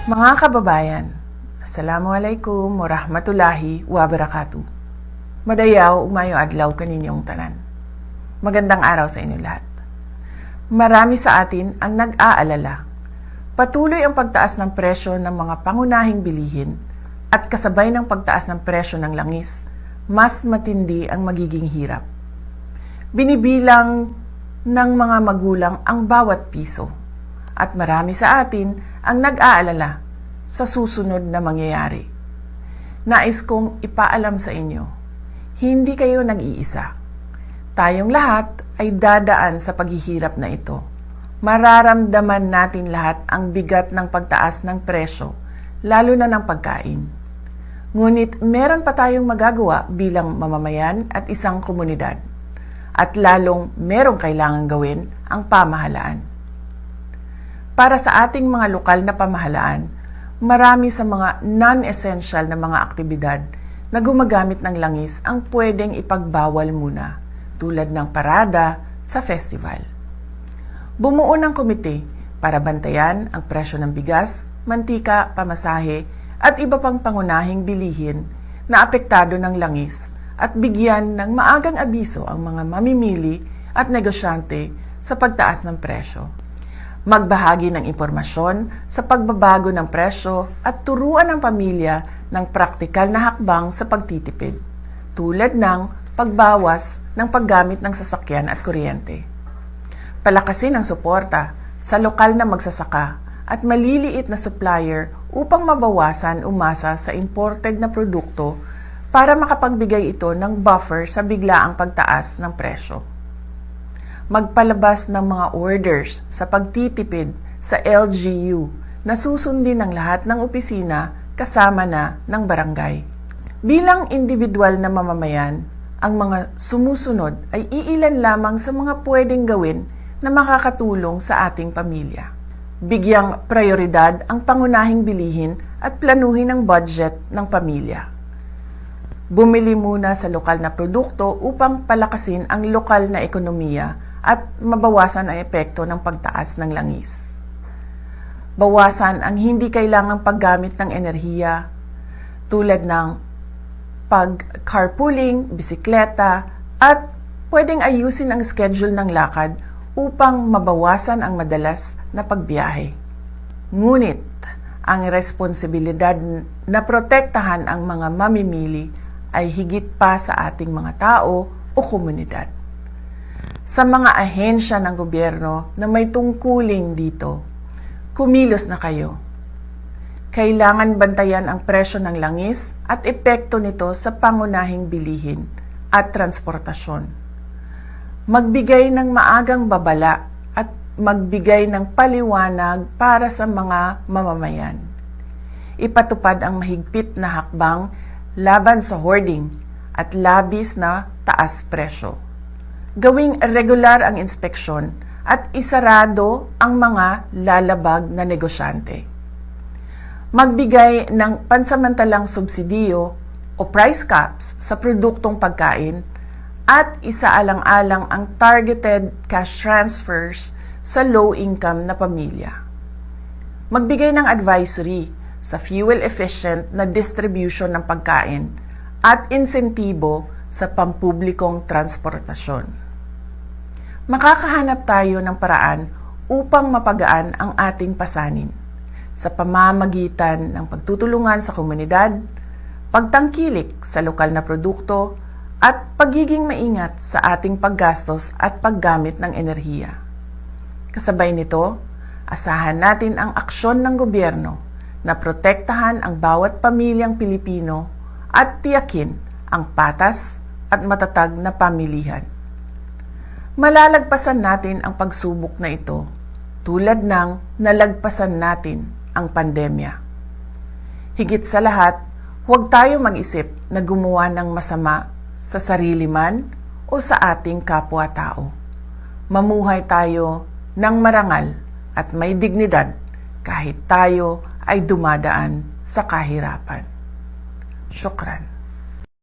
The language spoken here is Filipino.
Mga kababayan, Assalamualaikum warahmatullahi wabarakatuh. Madayaw, umayo adlaw kaninyong tanan. Magandang araw sa inyo lahat. Marami sa atin ang nag-aalala. Patuloy ang pagtaas ng presyo ng mga pangunahing bilihin at kasabay ng pagtaas ng presyo ng langis, mas matindi ang magiging hirap. Binibilang ng mga magulang ang bawat piso at marami sa atin ang nag-aalala sa susunod na mangyayari. Nais kong ipaalam sa inyo, hindi kayo nag-iisa. Tayong lahat ay dadaan sa paghihirap na ito. Mararamdaman natin lahat ang bigat ng pagtaas ng presyo, lalo na ng pagkain. Ngunit meron pa tayong magagawa bilang mamamayan at isang komunidad. At lalong merong kailangan gawin ang pamahalaan. Para sa ating mga lokal na pamahalaan, marami sa mga non-essential na mga aktibidad na gumagamit ng langis ang pwedeng ipagbawal muna, tulad ng parada sa festival. Bumuo ng komite para bantayan ang presyo ng bigas, mantika, pamasahe at iba pang pangunahing bilihin na apektado ng langis at bigyan ng maagang abiso ang mga mamimili at negosyante sa pagtaas ng presyo. Magbahagi ng impormasyon sa pagbabago ng presyo at turuan ang pamilya ng praktikal na hakbang sa pagtitipid, tulad ng pagbawas ng paggamit ng sasakyan at kuryente. Palakasin ang suporta sa lokal na magsasaka at maliliit na supplier upang mabawasan umasa sa imported na produkto para makapagbigay ito ng buffer sa biglaang pagtaas ng presyo. Magpalabas ng mga orders sa pagtitipid sa LGU na susundin ng lahat ng opisina kasama na ng barangay. Bilang individual na mamamayan, ang mga sumusunod ay iilan lamang sa mga pwedeng gawin na makakatulong sa ating pamilya. Bigyang prioridad ang pangunahing bilihin at planuhin ang budget ng pamilya. Bumili muna sa lokal na produkto upang palakasin ang lokal na ekonomiya at mabawasan ang epekto ng pagtaas ng langis. Bawasan ang hindi kailangang paggamit ng enerhiya tulad ng pag-carpooling, bisikleta at pwedeng ayusin ang schedule ng lakad upang mabawasan ang madalas na pagbiyahe. Ngunit ang responsibilidad na protektahan ang mga mamimili ay higit pa sa ating mga tao o komunidad. Sa mga ahensya ng gobyerno na may tungkulin dito, kumilos na kayo. Kailangan bantayan ang presyo ng langis at epekto nito sa pangunahing bilihin at transportasyon. Magbigay ng maagang babala at magbigay ng paliwanag para sa mga mamamayan. Ipatupad ang mahigpit na hakbang laban sa hoarding at labis na taas presyo. Gawing regular ang inspeksyon at isarado ang mga lalabag na negosyante. Magbigay ng pansamantalang subsidiyo o price caps sa produktong pagkain at isaalang-alang ang targeted cash transfers sa low-income na pamilya. Magbigay ng advisory sa fuel-efficient na distribution ng pagkain at insentibo sa pampublikong transportasyon. Makakahanap tayo ng paraan upang mapagaan ang ating pasanin sa pamamagitan ng pagtutulungan sa komunidad, pagtangkilik sa lokal na produkto, at pagiging maingat sa ating paggastos at paggamit ng enerhiya. Kasabay nito, asahan natin ang aksyon ng gobyerno na protektahan ang bawat pamilyang Pilipino at tiyakin ang patas at matatag na pamilihan. Malalagpasan natin ang pagsubok na ito tulad ng nalagpasan natin ang pandemya. Higit sa lahat, huwag tayo mag-isip na gumawa ng masama sa sarili man o sa ating kapwa-tao. Mamuhay tayo ng marangal at may dignidad kahit tayo ay dumadaan sa kahirapan. Syukran.